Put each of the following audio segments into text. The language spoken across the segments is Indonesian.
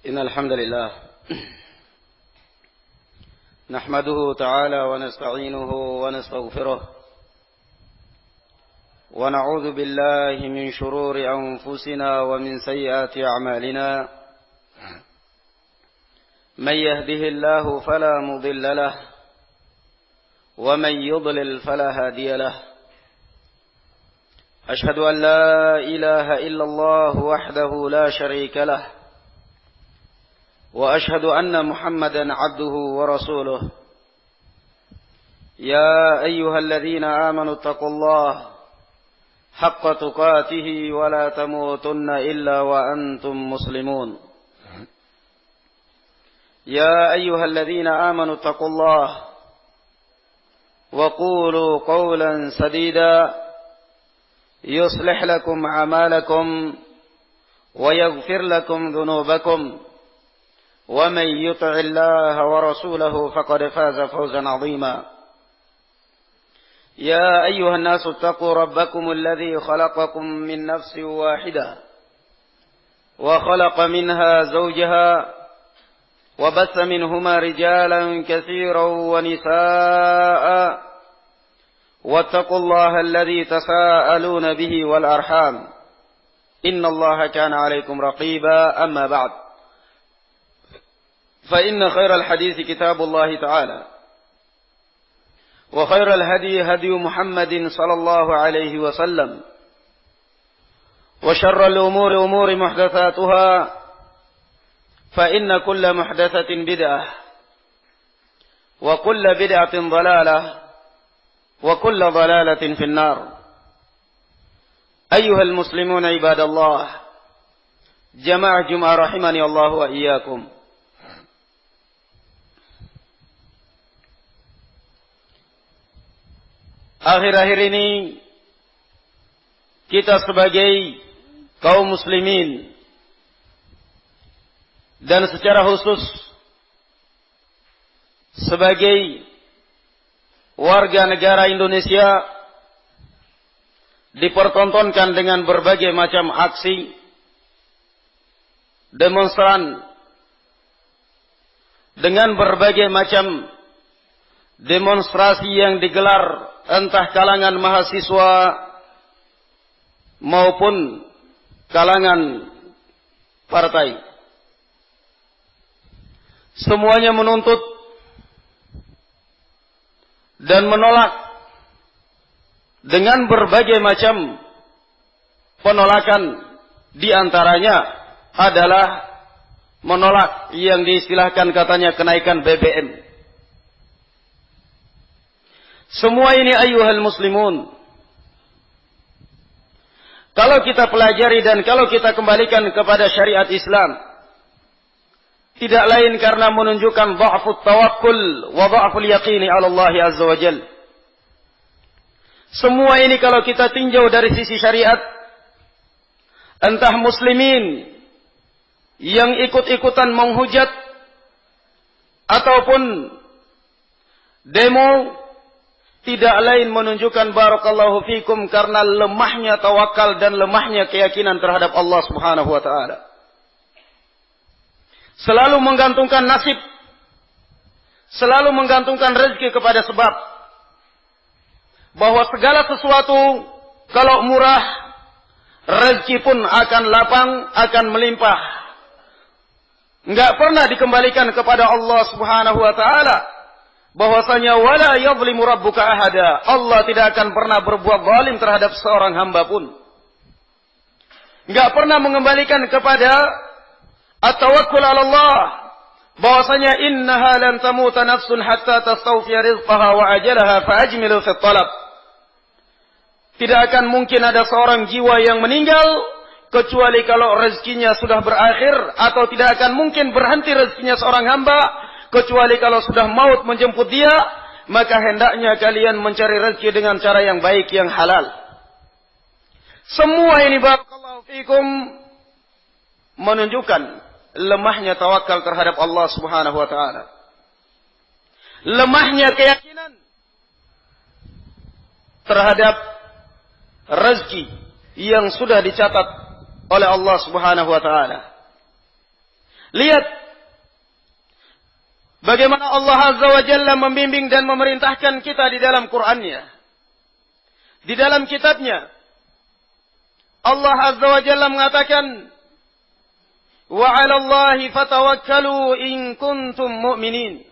إن الحمد لله نحمده تعالى ونستعينه ونستغفره ونعوذ بالله من شرور أنفسنا ومن سيئات أعمالنا من يهده الله فلا مضل له ومن يضلل فلا هادي له أشهد أن لا إله إلا الله وحده لا شريك له وأشهد أن محمدا عبده ورسوله يا أيها الذين آمنوا اتقوا الله حق تقاته ولا تموتن إلا وأنتم مسلمون يا أيها الذين آمنوا اتقوا الله وقولوا قولا سديدا يصلح لكم أعمالكم ويغفر لكم ذنوبكم ومن يطع الله ورسوله فقد فاز فوزا عظيما يا أيها الناس اتقوا ربكم الذي خلقكم من نفس واحدة وخلق منها زوجها وبث منهما رجالا كثيرا ونساء واتقوا الله الذي تساءلون به والأرحام إن الله كان عليكم رقيبا أما بعد فإن خير الحديث كتاب الله تعالى وخير الهدي هدي محمد صلى الله عليه وسلم وشر الأمور أمور محدثاتها فإن كل محدثة بدعة وكل بدعة ضلالة وكل ضلالة في النار أيها المسلمون عباد الله جماعة جمعة رحمني الله وإياكم. Akhir-akhir ini kita sebagai kaum muslimin dan secara khusus sebagai warga negara Indonesia dipertontonkan dengan berbagai macam aksi demonstran, dengan berbagai macam demonstrasi yang digelar entah kalangan mahasiswa maupun kalangan partai. Semuanya menuntut dan menolak dengan berbagai macam penolakan, di antaranya adalah menolak yang diistilahkan katanya kenaikan BBM. Semua ini ayyuhal muslimun, kalau kita pelajari dan kalau kita kembalikan kepada syariat Islam, tidak lain karena menunjukkan dha'fut tawakkul wa dha'ful yaqini 'ala Allah azza wa jalla. Semua ini kalau kita tinjau dari sisi syariat, entah muslimin yang ikut-ikutan menghujat ataupun demo, tidak lain menunjukkan barakallahu fikum karena lemahnya tawakal dan lemahnya keyakinan terhadap Allah Subhanahu wa taala. Selalu menggantungkan nasib, selalu menggantungkan rezeki kepada sebab, bahwa segala sesuatu kalau murah, rezeki pun akan lapang, akan melimpah. Enggak pernah dikembalikan kepada Allah Subhanahu wa taala. Bahwasanya wala yadhlimu rabbuka ahada, Allah tidak akan pernah berbuat zalim terhadap seorang hamba pun. Enggak pernah mengembalikan kepada at-tawakkul 'ala Allah, bahwasanya innaha lan tamuta nafsun hatta tastawfiya rizqaha wa ajalaha fa ajmilu fi talab. Tidak akan mungkin ada seorang jiwa yang meninggal kecuali kalau rezekinya sudah berakhir, atau tidak akan mungkin berhenti rezekinya seorang hamba kecuali kalau sudah maut menjemput dia, maka hendaknya kalian mencari rezeki dengan cara yang baik, yang halal. Semua ini barakallahu fikum menunjukkan lemahnya tawakal terhadap Allah Subhanahu wa taala. Lemahnya keyakinan terhadap rezeki yang sudah dicatat oleh Allah Subhanahu wa taala. Lihat bagaimana Allah Azza wa Jalla membimbing dan memerintahkan kita di dalam Qur'annya. Di dalam kitabnya. Allah Azza wa Jalla mengatakan, wa 'alallahi fatawakkalu in kuntum mu'minin.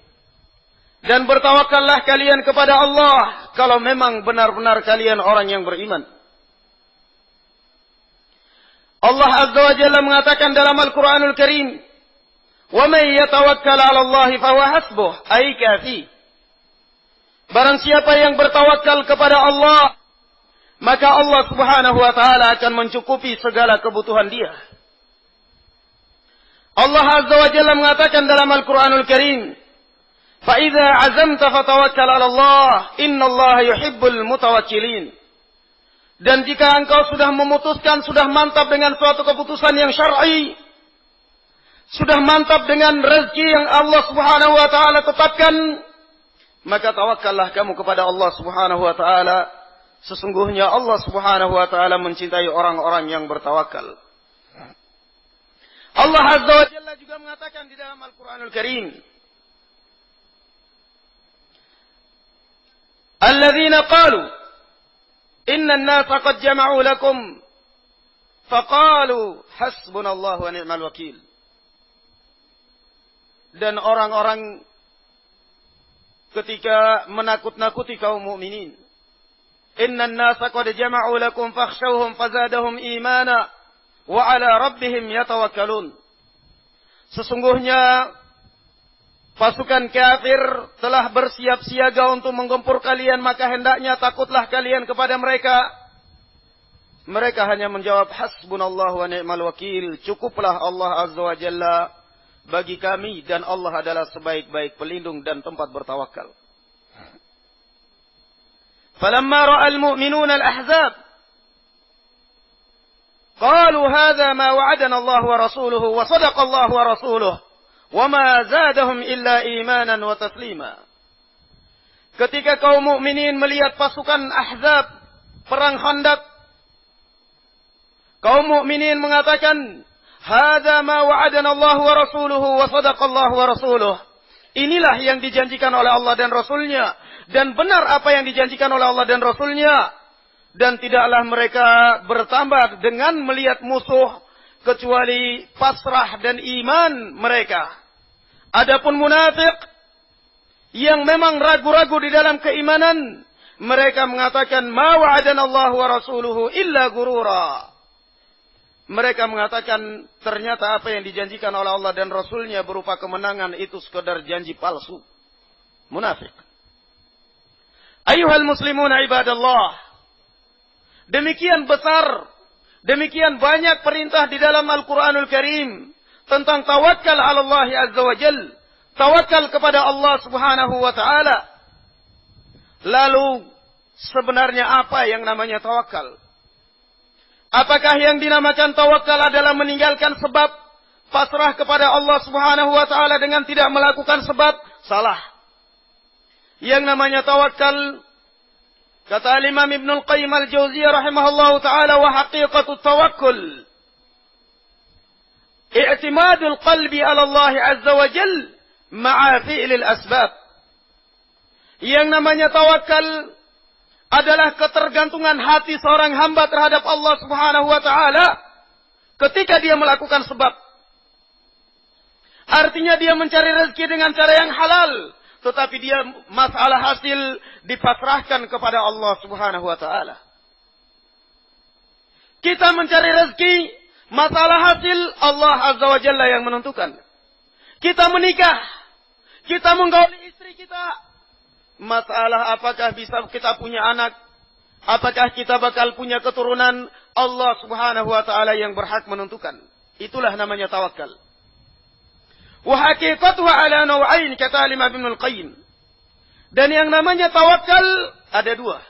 Dan bertawakallah kalian kepada Allah kalau memang benar-benar kalian orang yang beriman. Allah Azza wa Jalla mengatakan dalam Al-Qur'anul Karim, wa may yatawakkal 'ala Allahi fahuwa hasbuh, ay kafi. Barang siapa yang bertawakal kepada Allah, maka Allah Subhanahu wa taala akan mencukupi segala kebutuhan dia. Allah Azza wa Jalla mengatakan dalam Al-Qur'anul Karim, fa idza 'azamta fatawakkal 'ala Allah, innallaha yuhibbul mutawakkilin. Dan jika engkau sudah memutuskan, sudah mantap dengan suatu keputusan yang syar'i, sudah mantap dengan rezeki yang Allah Subhanahu wa taala tetapkan, maka tawakkallah kamu kepada Allah Subhanahu wa taala. Sesungguhnya Allah Subhanahu wa taala mencintai orang-orang yang bertawakal. Allah Azza wa Jalla juga mengatakan di dalam Al-Qur'anul Karim, alladzina qalu inna an-nasa qad jama'u lakum faqalu hasbunallahu wa ni'mal wakil. Dan orang-orang ketika menakut-nakuti kaum mukminin, inna an-nasa qad jama'u lakum fakhshawhum fazadahum imana wa 'ala rabbihim yatawakkalun. Sesungguhnya pasukan kafir telah bersiap siaga untuk menggempur kalian, maka hendaknya takutlah kalian kepada mereka. Mereka hanya menjawab, hasbunallahu wa ni'mal wakil. Cukuplah Allah Azza wa Jalla bagi kami, dan Allah adalah sebaik-baik pelindung dan tempat bertawakal. Falamma ra'al mu'minuna al-ahzab qalu hadha ma wa'adana Allah wa rasuluhu wa sadaqa Allah wa rasuluhu وَمَا زَادَهُمْ إِلَّا إِيمَانًا وَتَسْلِيمًا. Ketika kaum mukminin melihat pasukan Ahzab, perang Khandaq, kaum mukminin mengatakan, "Hadza ma wa'adana Allah wa rasuluhu wa sadaqa Allah wa rasuluhu." Inilah yang dijanjikan oleh Allah dan Rasulnya, dan benar apa yang dijanjikan oleh Allah dan Rasulnya, dan tidaklah mereka bertambah dengan melihat musuh kecuali pasrah dan iman mereka. Adapun munafik yang memang ragu-ragu di dalam keimanan, mereka mengatakan ma wa'adana Allah wa rasuluhu illa gurura. Mereka mengatakan ternyata apa yang dijanjikan oleh Allah dan Rasulnya berupa kemenangan itu sekedar janji palsu. Munafik. Ayuhal muslimuna ibadallah. Demikian besar, demikian banyak perintah di dalam Al-Quranul Karim tentang tawakal ala Allah Azza wa Jal. Tawakal kepada Allah Subhanahu wa ta'ala. Lalu sebenarnya apa yang namanya tawakal? Apakah yang dinamakan tawakal adalah meninggalkan sebab, pasrah kepada Allah Subhanahu wa ta'ala dengan tidak melakukan sebab? Salah. Yang namanya tawakal, kata Imam Ibnul Qayyim al-Jauziyah rahimahullahu ta'ala, wa haqiqatu tawakkul i'timadul qalbi ala Allah azza wa jal ma'a fi'lil asbab. Yang namanya tawakal adalah ketergantungan hati seorang hamba terhadap Allah Subhanahu wa ta'ala ketika dia melakukan sebab. Artinya dia mencari rezeki dengan cara yang halal, tetapi dia masalah hasil dipasrahkan kepada Allah Subhanahu wa ta'ala. Kita mencari rezeki, masalah hasil Allah Azza wa Jalla yang menentukan. Kita menikah, kita menggauli istri kita, masalah apakah bisa kita punya anak, apakah kita bakal punya keturunan, Allah Subhanahu wa ta'ala yang berhak menentukan. Itulah namanya tawakal. Wa haqiqatuha ala naw'ain, kata Imam Ibnul Qayyim. Dan yang namanya tawakal ada dua.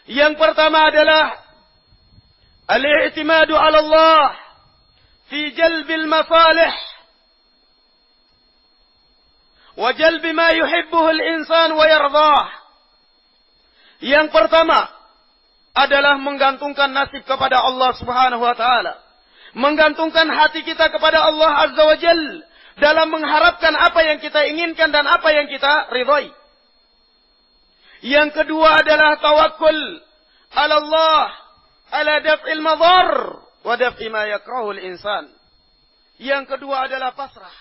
Yang pertama adalah al-i'timadu ala Allah fi jalbil masalih wa jalbi ma yuhibbuhu al-insan wa yardah. Yang pertama adalah menggantungkan nasib kepada Allah Subhanahu wa ta'ala menggantungkan hati kita kepada Allah Azza wa Jal dalam mengharapkan apa yang kita inginkan dan apa yang kita ridhai. Yang kedua adalah tawakkul ala Allah ala daf'il madhar wa daf'i ma yakrahu al-insan. Yang kedua adalah pasrah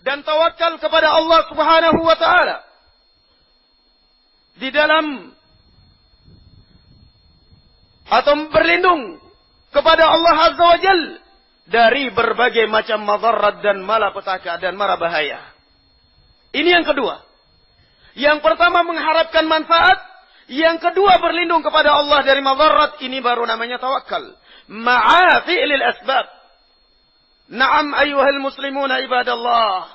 dan tawakal kepada Allah Subhanahu wa taala di dalam atau berlindung kepada Allah Azza wa Jal dari berbagai macam madarat dan malapetaka dan mara bahaya. Ini yang kedua. Yang pertama mengharapkan manfaat, yang kedua berlindung kepada Allah dari madarat. Ini baru namanya tawakal. Ma'a fi'lil asbab. Na'am ayyuhal muslimuna ibadallah.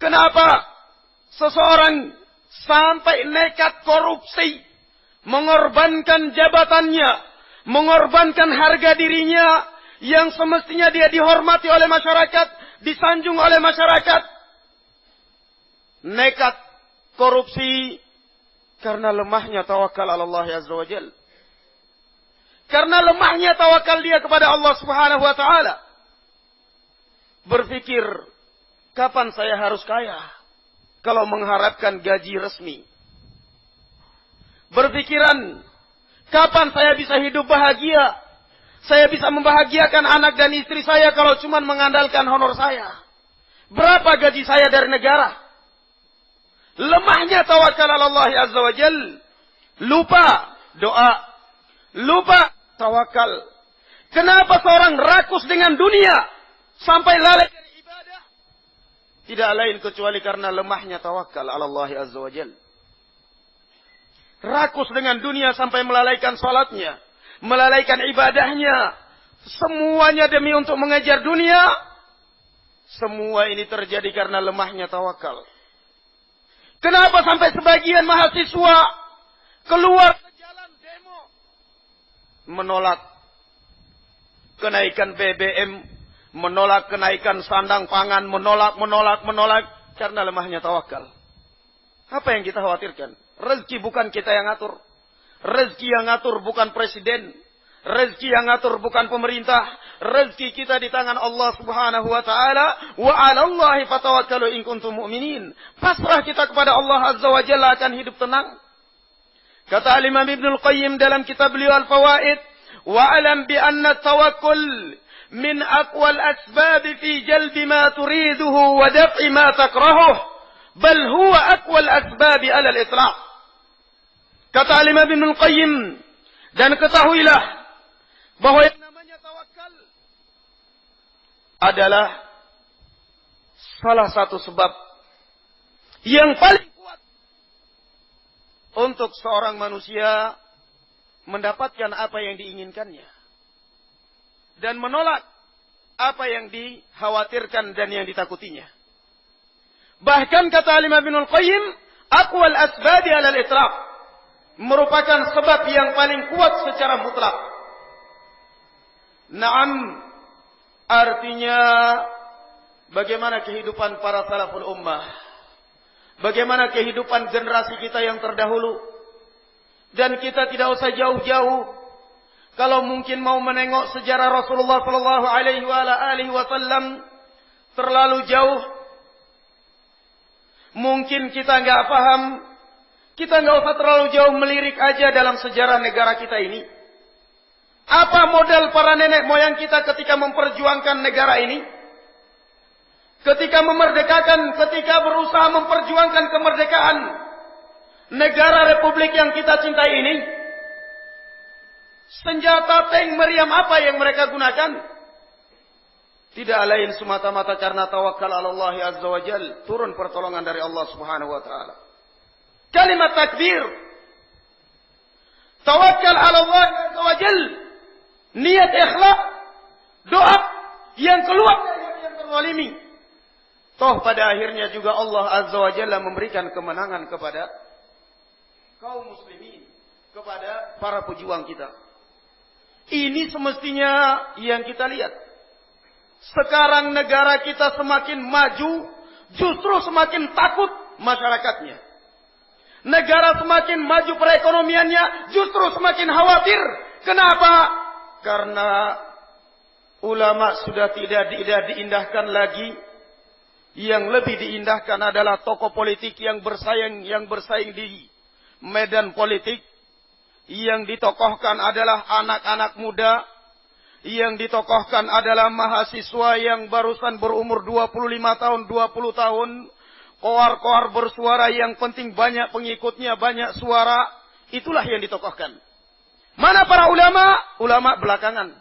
Kenapa seseorang sampai nekat korupsi, mengorbankan jabatannya, mengorbankan harga dirinya yang semestinya dia dihormati oleh masyarakat, disanjung oleh masyarakat. Nekat korupsi karena lemahnya tawakal Allah Azza wa Jal. Karena lemahnya tawakal dia kepada Allah Subhanahu wa taala. Berpikir, kapan saya harus kaya kalau mengharapkan gaji resmi? Berpikiran, kapan saya bisa hidup bahagia? Saya bisa membahagiakan anak dan istri saya kalau cuma mengandalkan honor saya. Berapa gaji saya dari negara? Lemahnya tawakal Allah Azza wa Jal. Lupa doa. Lupa tawakal. Kenapa seorang rakus dengan dunia sampai lalai dari ibadah? Tidak lain kecuali karena lemahnya tawakal Allah Azza wa Jal. Rakus dengan dunia sampai melalaikan salatnya, melalaikan ibadahnya. Semuanya demi untuk mengejar dunia. Semua ini terjadi karena lemahnya tawakal. Kenapa sampai sebagian mahasiswa keluar ke jalan demo menolak kenaikan BBM, menolak kenaikan sandang pangan, menolak karena lemahnya tawakal. Apa yang kita khawatirkan? Rezeki bukan kita yang ngatur. Rezeki yang ngatur bukan presiden. Rezeki yang ngatur bukan pemerintah. Rezeki kita di tangan Allah Subhanahu wa taala. Wa 'alallahi fatawakkalu in kuntum mu'minin. Pasrah kita kepada Allah Azza wa Jalla akan hidup tenang. Kata Imam Ibnul Qayyim dalam kitab beliau Al-Fawaid, wa 'alam bi anna tawakkul min aqwal asbab fi jalbi ma turiduhu wa daf'i ma takrahuh. Bal huwa aqwal asbab 'ala al-itlaq. Kata Imam Ibnul Qayyim, dan ketahuilah bahwa yang namanya tawakal adalah salah satu sebab yang paling kuat untuk seorang manusia mendapatkan apa yang diinginkannya dan menolak apa yang dikhawatirkan dan yang ditakutinya. Bahkan kata Imam Ibnul Qayyim, aqwal asbab 'ala al-itlaq, merupakan sebab yang paling kuat secara mutlak. Naam, artinya bagaimana kehidupan para salaful ummah, bagaimana kehidupan generasi kita yang terdahulu. Dan kita tidak usah jauh-jauh. Kalau mungkin mau menengok sejarah Rasulullah sallallahu alaihi wasallam terlalu jauh, mungkin kita nggak paham. Kita nggak usah terlalu jauh melirik aja dalam sejarah negara kita ini. Apa modal para nenek moyang kita ketika memperjuangkan negara ini? Ketika memerdekakan, ketika berusaha memperjuangkan kemerdekaan negara republik yang kita cintai ini. Senjata tank meriam apa yang mereka gunakan? Tidak lain semata-mata karena tawakal Allah Azza wa Jal. Turun pertolongan dari Allah Subhanahu wa ta'ala. Kalimat takbir. Tawakal Allah Azza wa Jal. Niat ikhlas. Doa yang keluar dari hati yang terzalimi. Toh pada akhirnya juga Allah Azza wa Jalla memberikan kemenangan kepada kaum muslimin. Kepada para pejuang kita. Ini semestinya yang kita lihat. Sekarang negara kita semakin maju. Justru semakin takut masyarakatnya. Negara semakin maju perekonomiannya, justru semakin khawatir. Kenapa? karena ulama sudah tidak diindahkan lagi. Yang lebih diindahkan adalah tokoh politik yang bersaing di medan politik. Yang ditokohkan adalah anak-anak muda. Yang ditokohkan adalah mahasiswa yang barusan berumur 25 tahun, 20 tahun. Koar-koar bersuara, yang penting banyak pengikutnya, banyak suara. Itulah yang ditokohkan. Mana para ulama? Ulama belakangan.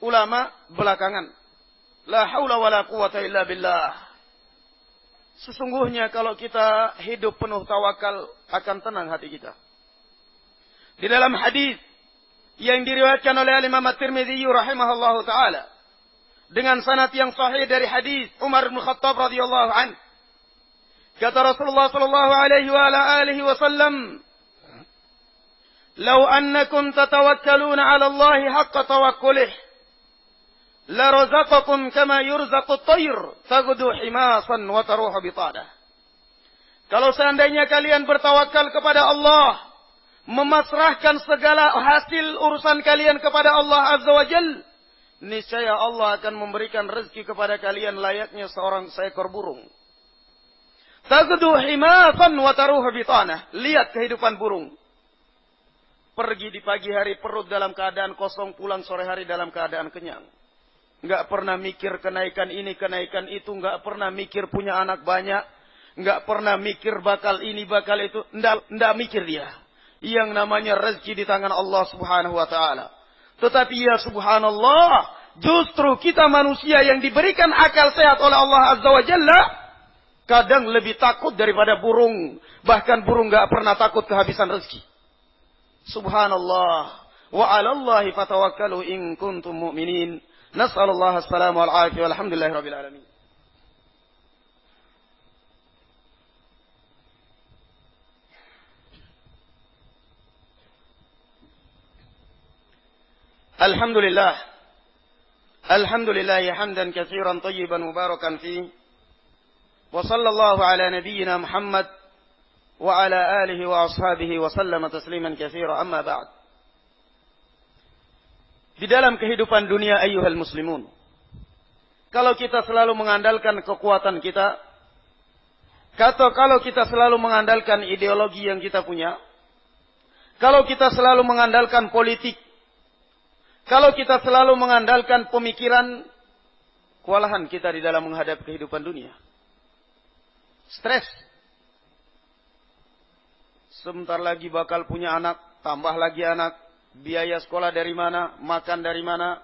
Ulama belakangan. La haula wa la quwata illa billah. Sesungguhnya kalau kita hidup penuh tawakal, akan tenang hati kita. Di dalam hadis yang diriwayatkan oleh Imam At-Tirmidzi rahimahullahu taala dengan sanad yang sahih dari hadis Umar bin Khattab radhiyallahu an, kata Rasulullah sallallahu alaihi wa ala alihi wasallam, "Law annakum tatawakkaluna 'ala Allah haqqa tawakkulih la razaqakum kama yurzaqu at-tayr taghdu himasan wa taruhu bitanah." Kalau seandainya kalian bertawakal kepada Allah, memasrahkan segala hasil urusan kalian kepada Allah Azza wa Jalla, niscaya Allah akan memberikan rezeki kepada kalian layaknya seekor burung. Taghdu himasan wa taruhu bitanah. Lihat kehidupan burung. Pergi di pagi hari perut dalam keadaan kosong, pulang sore hari dalam keadaan kenyang. Enggak pernah mikir kenaikan ini, kenaikan itu. Enggak pernah mikir punya anak banyak. Enggak pernah mikir bakal ini, bakal itu. Enggak mikir dia. Yang namanya rezeki di tangan Allah subhanahu wa ta'ala. Tetapi ya subhanallah, justru kita manusia yang diberikan akal sehat oleh Allah azza wa jalla, kadang lebih takut daripada burung. Bahkan burung enggak pernah takut kehabisan rezeki. Subhanallah. Wa 'alallahi fatawakkalu in kuntum mu'minin. Nas'alullah as-salamu wal-'afiyah walhamdulillahi rabbil alamin. Alhamdulillah. Alhamdulillah hamdan katsiran thayyiban mubarakan fi. Wa sallallahu ala nabiyyina Muhammad wa ala alihi wa ashabihi wa sallama tasliman katsira, amma ba'd. Di dalam kehidupan dunia ayyuhal muslimun, kalau kita selalu mengandalkan kekuatan kita, atau kalau kita selalu mengandalkan ideologi yang kita punya, kalau kita selalu mengandalkan politik, kalau kita selalu mengandalkan pemikiran, kewalahan kita di dalam menghadapi kehidupan dunia. Stres. Sebentar lagi bakal punya anak, tambah lagi anak. Biaya sekolah dari mana, makan dari mana.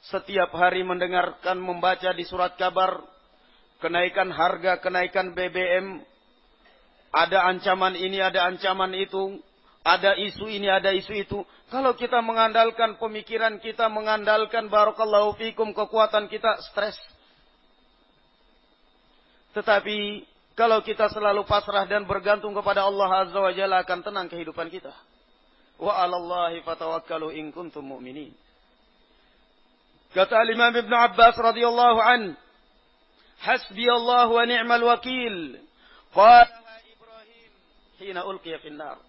Setiap hari mendengarkan, membaca di surat kabar, kenaikan harga, kenaikan BBM. Ada ancaman ini, ada ancaman itu. Ada isu ini, ada isu itu. Kalau kita mengandalkan pemikiran kita, mengandalkan barakallahu fikum kekuatan kita, stres. Tetapi kalau kita selalu pasrah dan bergantung kepada Allah Azza wa Jalla, akan tenang kehidupan kita. Wa 'alallahi fatawakkalu in kuntum mu'minin. Kata Imam Ibn Abbas radhiyallahu an, "Hasbiyallahu wa ni'mal wakil." Qalaha Ibrahim hina ulqiya fin nar.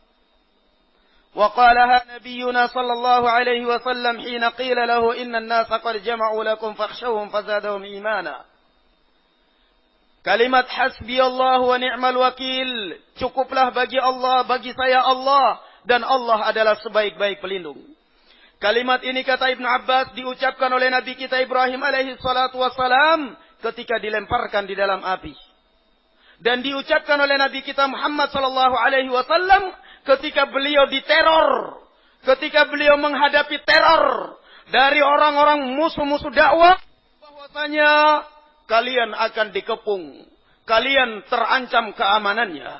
Wa qalaha nabiyyuna sallallahu alaihi wasallam hina qila lahu inna an-nasa qad jama'u lakum fakhshawhum fazadahum imana. Kalimat hasbiyallahu wa ni'mal wakil, cukuplah bagi Allah, bagi saya Allah, dan Allah adalah sebaik-baik pelindung. Kalimat ini kata Ibn Abbas diucapkan oleh Nabi kita Ibrahim alaihi salatu wassalam ketika dilemparkan di dalam api. Dan diucapkan oleh Nabi kita Muhammad sallallahu alaihi wasallam ketika beliau diteror. Ketika beliau menghadapi teror dari orang-orang musuh-musuh dakwah. Bahwasanya kalian akan dikepung. Kalian terancam keamanannya.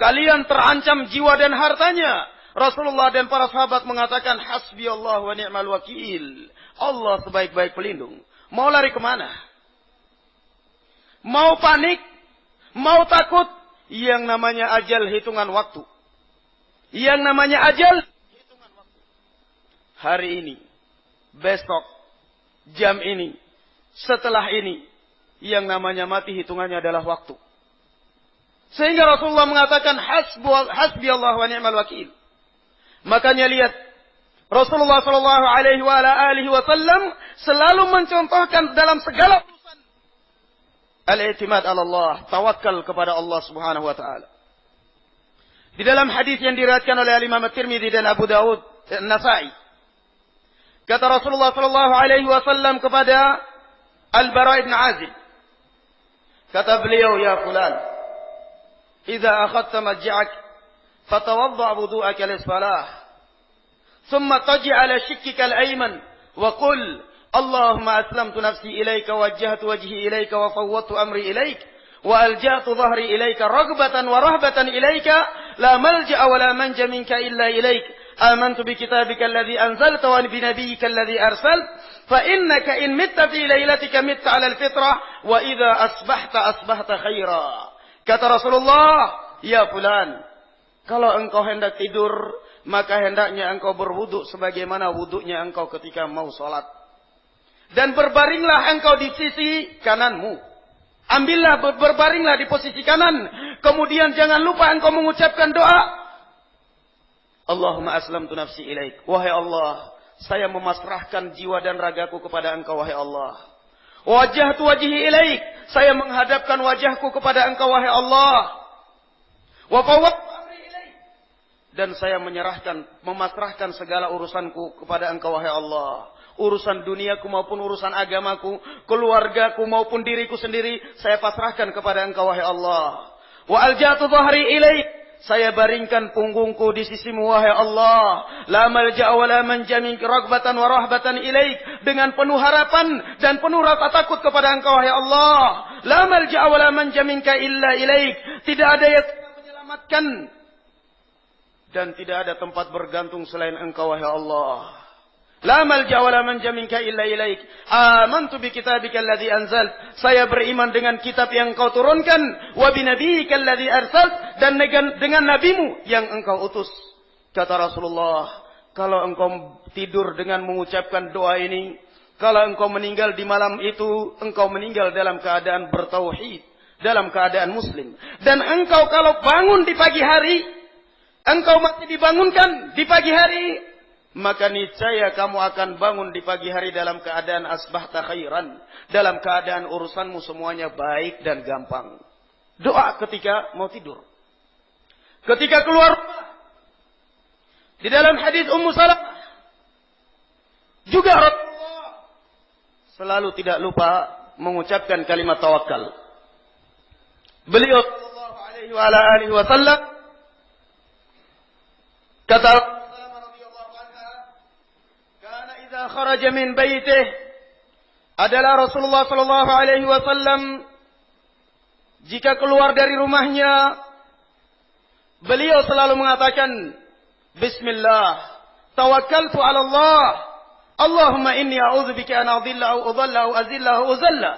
Kalian terancam jiwa dan hartanya. Rasulullah dan para sahabat mengatakan, hasbiyallah wa ni'mal wakil. Allah sebaik-baik pelindung. Mau lari kemana? Mau panik? Mau takut? Yang namanya ajal hitungan waktu. Yang namanya ajal hitungan waktu. Hari ini, besok, jam ini, setelah ini, yang namanya mati hitungannya adalah waktu. Sehingga Rasulullah mengatakan hasbi Allah wa ni'mal wakil. Makanya lihat Rasulullah sallallahu alaihi wasallam selalu mencontohkan dalam segala urusan al-i'timad 'ala Allah, tawakal kepada Allah Subhanahu wa taala. Di dalam hadis yang diriwayatkan oleh Imam At-Tirmidzi dan Abu Daud dan Nasa'i, kata Rasulullah sallallahu alaihi wasallam kepada Al-Bara' ibn Azib, kata beliau, "Ya fulan, idza akhadta maj'ak fatawadda' wudu'aka lis-salah, thumma taji' ala shikkika al-ayman wa qul Allahumma aslamtu nafsi ilayka wa wajjahtu wajhi ilayka wa fawwadtu amri ilayka wa alja'tu dhahri ilayka raghbatan wa rahbatan ilayka la malja'a wa la manja minka illa ilayka amantu bi kitabika alladhi anzalta wa bi nabiyyika alladhi arsalta fa innaka in mitta fi lailatika mitta 'ala al-fitrah wa idza asbahta khaira." Kata Rasulullah, "Ya fulan, kalau engkau hendak tidur, maka hendaknya engkau berwudu sebagaimana wudunya engkau ketika mau sholat. Dan berbaringlah engkau di sisi kananmu. Ambillah, berbaringlah di posisi kanan. Kemudian jangan lupa engkau mengucapkan doa. Allahumma aslamtu nafsi ilaik. Wahai Allah, saya memasrahkan jiwa dan ragaku kepada engkau, wahai Allah. Wajjahtu wajhi ilaik. Saya menghadapkan wajahku kepada engkau, wahai Allah. Wa fawwadtu amri ilaik. Dan saya memasrahkan segala urusanku kepada engkau, wahai Allah. Urusan duniaku maupun urusan agamaku, keluargaku maupun diriku sendiri, saya pasrahkan kepada engkau, wahai Allah. Wa alja'tu dhahri ilaik. Saya baringkan punggungku di sisimu, wahai Allah. La malja'a wa la manja minka raghbatan wa rahbatan ilaik. Dengan penuh harapan dan penuh rasa takut kepada engkau, wahai Allah. La malja'a wa la manja minka illa ilaik. Tidak ada yang menyelamatkan dan tidak ada tempat bergantung selain engkau, wahai Allah. La malja wa la manja minka illa ilaik. Amantu bi kitabika alladhi anzalt. Saya beriman dengan kitab yang engkau turunkan. Wa bi nabiyyika alladhi arsalt. Dan dengan nabimu yang engkau utus. Kata Rasulullah, kalau engkau tidur dengan mengucapkan doa ini, kalau engkau meninggal di malam itu, engkau meninggal dalam keadaan bertauhid, dalam keadaan muslim. Dan engkau kalau bangun di pagi hari, engkau masih dibangunkan di pagi hari, maka niscaya kamu akan bangun di pagi hari dalam keadaan asbahta khairan. Dalam keadaan urusanmu semuanya baik dan gampang. Doa ketika mau tidur. Ketika keluar rumah. Di dalam hadis Ummu Salamah. Juga Rasulullah selalu tidak lupa mengucapkan kalimat tawakal. Beliau sallallahu alaihi wasallam kata, kharaja min baitih, adalah Rasulullah sallallahu alaihi wasallam jika keluar dari rumahnya, beliau selalu mengatakan bismillah, tawakkaltu 'ala Allah, Allahumma inni a'udzubika an adhilla aw udalla aw azilla aw uzalla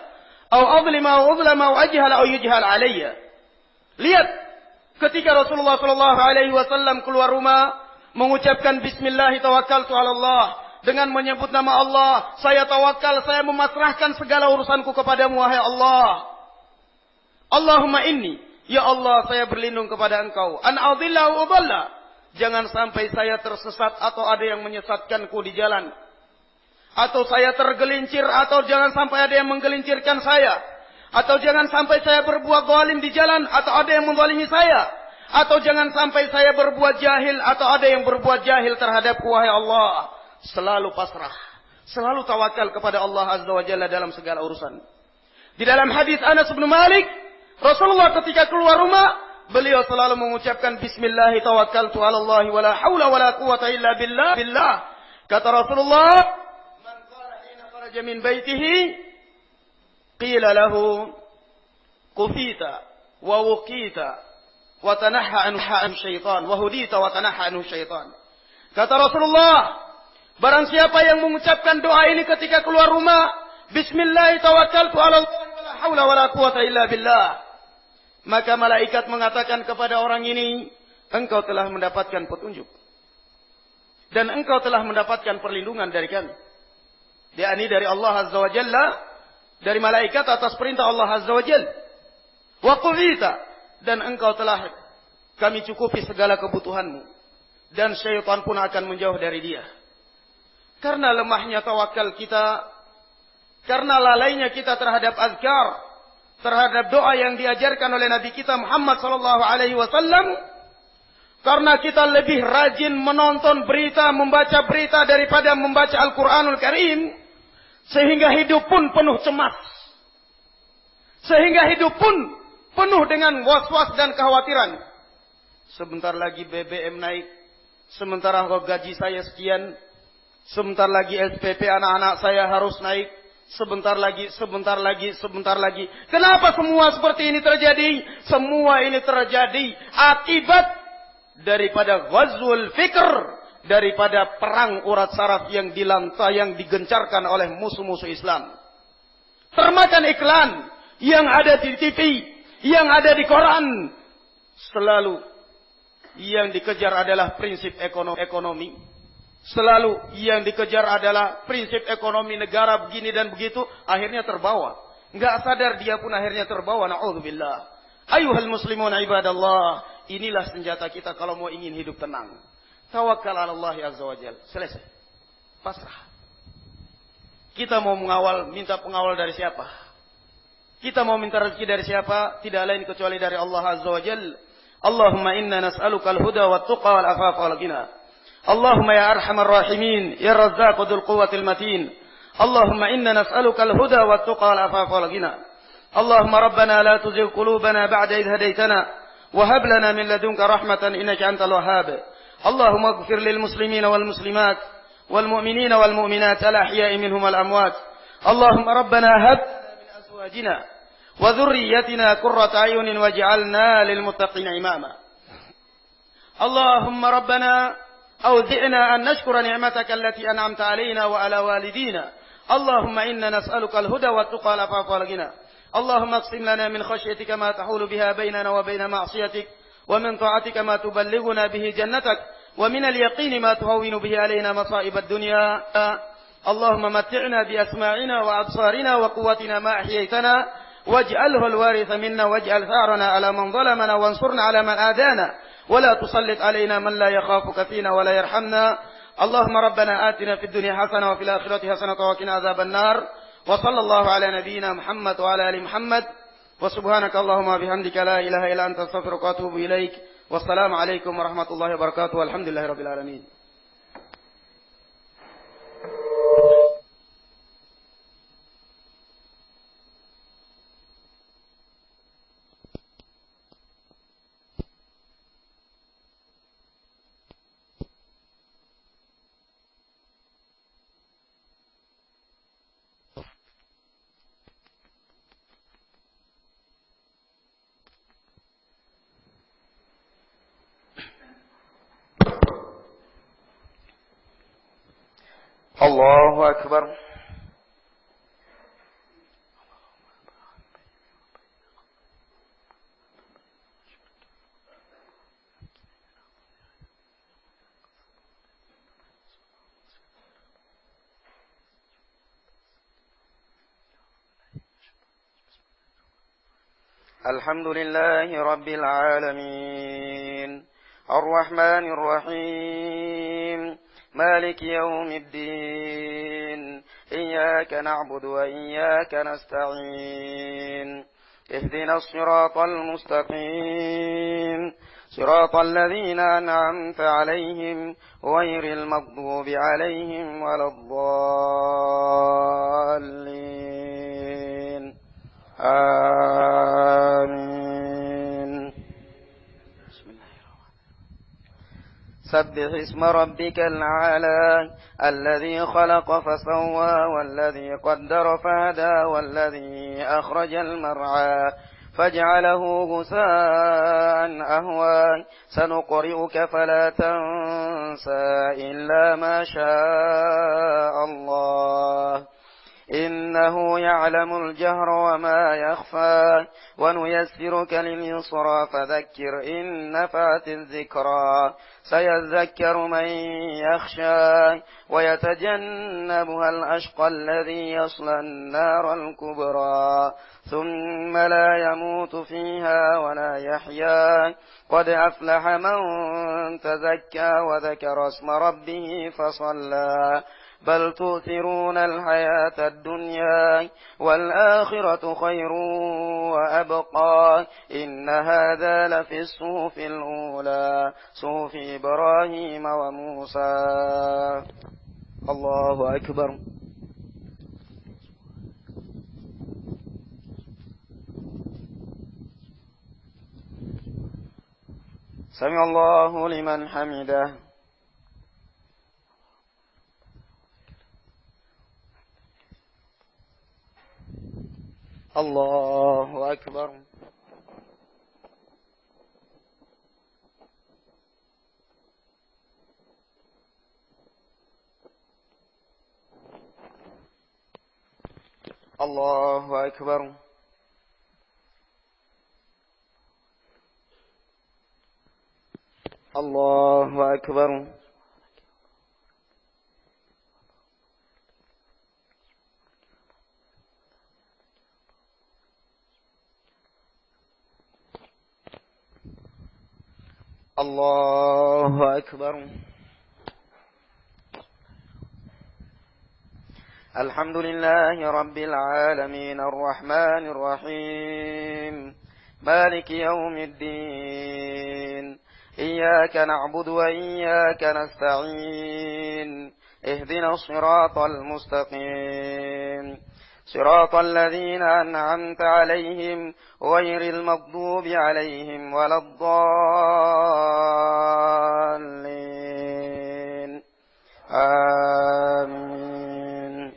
aw adlima aw udlama aw ajhala aw yujhal alayya. Lihat ketika Rasulullah sallallahu alaihi wasallam keluar rumah mengucapkan bismillah, tawakkaltu 'ala Allah, dengan menyebut nama Allah, saya tawakal, saya memasrahkan segala urusanku kepadamu, wahai Allah. Allahumma inni, ya Allah, saya berlindung kepada engkau. An adhilla wa udalla. Jangan sampai saya tersesat atau ada yang menyesatkanku di jalan. Atau saya tergelincir, atau jangan sampai ada yang menggelincirkan saya. Atau jangan sampai saya berbuat zalim di jalan, atau ada yang menzalimi saya. Atau jangan sampai saya berbuat jahil, atau ada yang berbuat jahil terhadapku, wahai Allah. Selalu pasrah, selalu tawakal kepada Allah Azza wa Jalla dalam segala urusan. Di dalam hadis Anas bin Malik, Rasulullah ketika keluar rumah, beliau selalu mengucapkan bismillah, tawakkaltu 'ala Allah wa la haula wa la quwwata illa billah. Kata Rasulullah, man qala hina kharaja min baitihi qila lahu qufita wa wuqita wa tanahha an syaitan wa hudita wa tanahha an syaitan. Kata Rasulullah, barang siapa yang mengucapkan doa ini ketika keluar rumah, bismillah tawakkaltu 'ala Allah wa la haula wa la quwwata illa billah, maka malaikat mengatakan kepada orang ini, engkau telah mendapatkan petunjuk dan engkau telah mendapatkan perlindungan dari kami, yakni dari Allah Azza wa Jalla, dari malaikat atas perintah Allah Azza wa Jalla. Wa qulita, dan engkau telah kami cukupi segala kebutuhanmu, dan syaitan pun akan menjauh dari dia. Karena lemahnya tawakal kita, karena lalainya kita terhadap azkar, terhadap doa yang diajarkan oleh Nabi kita Muhammad sallallahu alaihi wasallam, karena kita lebih rajin menonton berita, membaca berita daripada membaca Al-Qur'anul Karim, sehingga hidup pun penuh cemas. Sehingga hidup pun penuh dengan was-was dan kekhawatiran. Sebentar lagi BBM naik, sementara gaji saya sekian, sebentar lagi SPP anak-anak saya harus naik, sebentar lagi. Kenapa semua seperti ini terjadi? Semua ini terjadi akibat daripada ghazwul fikr, daripada perang urat saraf yang digencarkan oleh musuh-musuh Islam. Termakan iklan yang ada di TV, yang ada di koran. Selalu yang dikejar adalah prinsip ekonomi. Selalu yang dikejar adalah prinsip ekonomi negara begini dan begitu. Akhirnya terbawa. Nggak sadar dia pun akhirnya terbawa. Na'udzubillah. Ayuhal muslimun ibadallah. Inilah senjata kita kalau mau ingin hidup tenang. Tawakkal ala Allah azza wa jal. Selesai. Pasrah. Kita mau mengawal, minta pengawal dari siapa? Kita mau minta rezeki dari siapa? Tidak lain kecuali dari Allah azza wa jal. Allahumma inna nas'aluka al-huda wa tuqa wal afafa wal ghina. Allahumma ya arhamar rahimin, ya razzaq dzul quwwatil matin. Allahumma inna nas'aluka al-huda wa tuqa wal afafa wal ghina. Allahumma rabbana la tuzigh qulubana ba'da idh hadaytana wa hab lana min ladunka rahmatan innaka antal wahhab. Allahumma ighfir lil muslimina wal muslimat wal mu'minina wal mu'minat al ahya'i minhum wal amwat. Allahumma rabbana hab min azwajina wa dhurriyyatina qurrata a'yunin waj'alna lil muttaqina imama. Allahumma rabbana أوزعنا أن نشكر نعمتك التي أنعمت علينا وعلى والدينا. اللهم إنا نسألك الهدى والتقى والعفاف والغنى. اللهم اقسم لنا من خشيتك ما تحول بها بيننا وبين معصيتك، ومن طاعتك ما تبلغنا به جنتك، ومن اليقين ما تهون به علينا مصائب الدنيا. اللهم متعنا بأسماعنا وأبصارنا وقوتنا ما أحييتنا، واجعله الوارث منا، واجعل ثارنا على من ظلمنا، وانصرنا على من آذانا، ولا تسلط علينا من لا يخافك فينا ولا يرحمنا. اللهم ربنا آتنا في الدنيا حسنة وفي الآخرة حسنة وقنا عذاب النار. وصلى الله على نبينا محمد وعلى آل محمد. وسبحانك اللهم وبحمدك لا إله إلا أنت أستغفرك وأتوب إليك. والسلام عليكم ورحمة الله وبركاته. والحمد لله رب العالمين. الله أكبر. الحمد لله رب العالمين الرحمن الرحيم مالك يوم الدين إياك نعبد وإياك نستعين اهدنا الصراط المستقيم صراط الذين أنعمت عليهم غير المغضوب عليهم ولا الضالين آمين. سبح اسم ربك الأعلى الذي خلق فسوى والذي قدر فهدى والذي أخرج المرعى فاجعله غثاء أهوى سنقرئك فلا تنسى إلا ما شاء الله إنه يعلم الجهر وما يخفى ونيسرك لليسرى فذكر إن نفعت الذكرى سيذكر من يخشى ويتجنبها الأشقى الذي يصلى النار الكبرى ثم لا يموت فيها ولا يحيا قد أفلح من تزكى وذكر اسم ربه فصلى بل تؤثرون الحياة الدنيا والآخرة خير وأبقى إن هذا لفي الصحف الأولى صحف إبراهيم وموسى. الله أكبر. سمع الله لمن حمده. الله أكبر. الله أكبر. الله أكبر. الله أكبر. الحمد لله رب العالمين الرحمن الرحيم مالك يوم الدين إياك نعبد وإياك نستعين اهدنا الصراط المستقيم صراط الذين أنعمت عليهم غير المغضوب عليهم ولا الضالين آمين.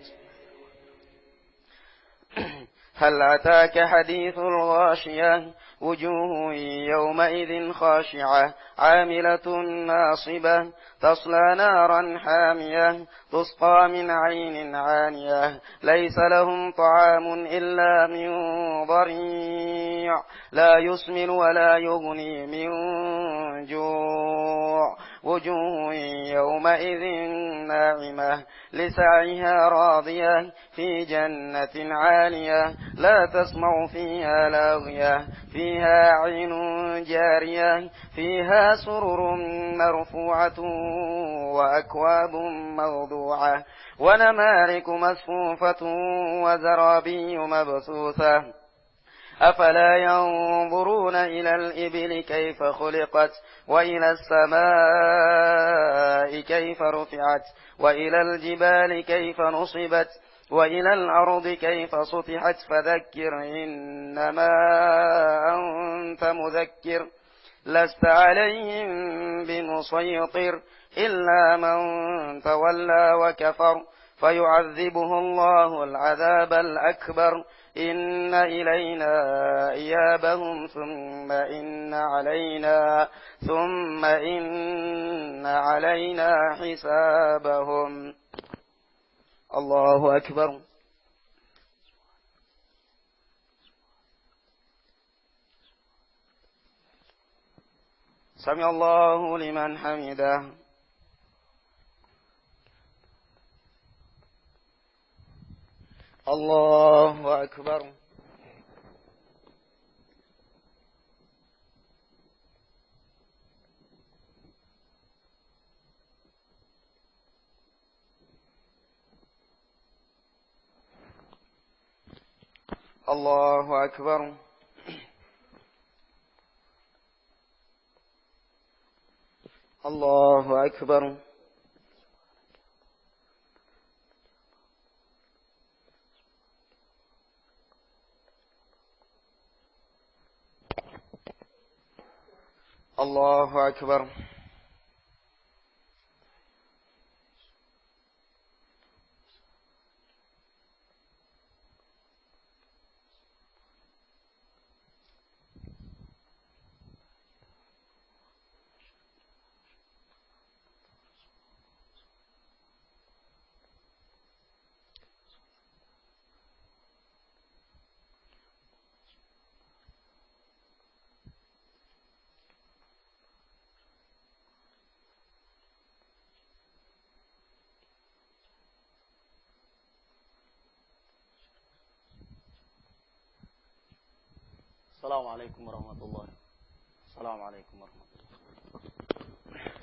هل أتاك حديث الغاشية وجوه يومئذ خاشعة عاملة ناصبة تصلى نارا حامية تسقى من عين عانية ليس لهم طعام إلا من ضريع لا يسمن ولا يغني من جوع وجوه يومئذ ناعمة لسعيها راضية في جنة عالية لا تسمع فيها لاغية فيها عين جارية فيها سرر مرفوعة وأكواب موضوعة ونمارك مصفوفة وزرابي مبثوثة أفلا ينظرون إلى الإبل كيف خلقت وإلى السماء كيف رفعت وإلى الجبال كيف نصبت وإلى الأرض كيف سطحت فذكر إنما أنت مذكر لست عليهم بمسيطر إلا من تولى وكفر فيعذبه الله العذاب الأكبر إن إلينا إيابهم ثم إن علينا حسابهم. الله أكبر. سمع الله لمن حمده. الله أكبر. الله أكبر. الله أكبر. الله أكبر. السلام عليكم ورحمة الله. السلام عليكم ورحمة الله.